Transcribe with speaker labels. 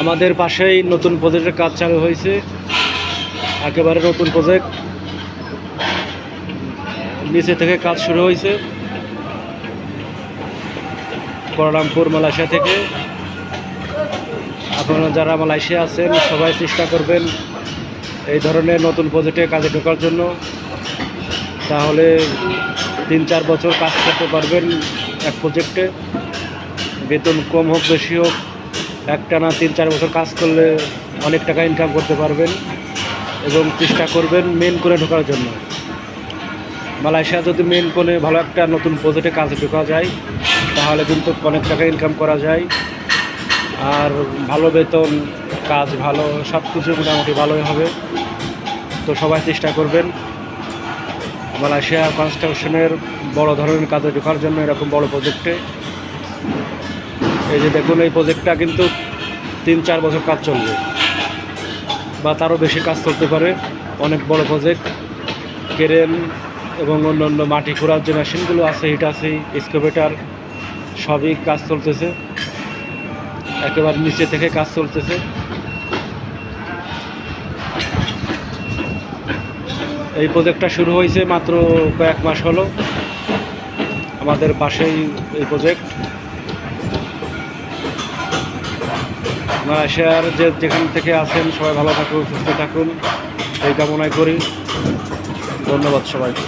Speaker 1: আমাদের পাশেই নতুন প্রজেক্টের কাজ চালু হয়েছে, একেবারে নতুন প্রজেক্ট, নিচে থেকে কাজ শুরু হয়েছে কুয়ালালামপুর মালয়েশিয়া থেকে। আপনারা যারা মালয়েশিয়া আছেন সবাই চেষ্টা করবেন এই ধরনের নতুন প্রজেক্টে কাজে ঢোকার জন্য, তাহলে 3-4 বছর কাজ করতে পারবেন এক প্রজেক্টে। বেতন কম হোক বেশি হোক, একটানা 3-4 বছর কাজ করলে অনেক টাকা ইনকাম করতে পারবেন। এবং চেষ্টা করবেন মেন কোণে ঢোকার জন্য। মালয়েশিয়া যদি মেন কোণে ভালো একটা নতুন প্রজেক্টে কাজে ঢোকা যায় তাহলে কিন্তু অনেক টাকা ইনকাম করা যায়, আর ভালো বেতন, কাজ ভালো, সব কিছু মোটামুটি ভালোই হবে। তো সবাই চেষ্টা করবেন মালয়েশিয়া কনস্ট্রাকশনের বড় ধরনের কাজে ঢোকার জন্য এরকম বড় প্রজেক্টে। এই যে দেখুন, এই প্রজেক্টটা কিন্তু 3-4 বছর কাজ চলবে বা তারও বেশি কাজ চলতে পারে। অনেক বড় প্রজেক্ট, ক্রেন এবং অন্য মাটি খোঁড়ার যে মেশিনগুলো আছে, হিটাচি, এক্সকাভেটর, সবই কাজ চলতেছে, একেবারে নিচে থেকে কাজ চলতেছে। এই প্রজেক্টটা শুরু হয়েছে মাত্র কয়েক মাস হলো, আমাদের পাশেই এই প্রজেক্ট। মালয়েশিয়ার যেখান থেকে আছেন সবাই ভালো থাকুন, সুস্থ থাকুন, এই কামনাই করি। ধন্যবাদ সবাইকে।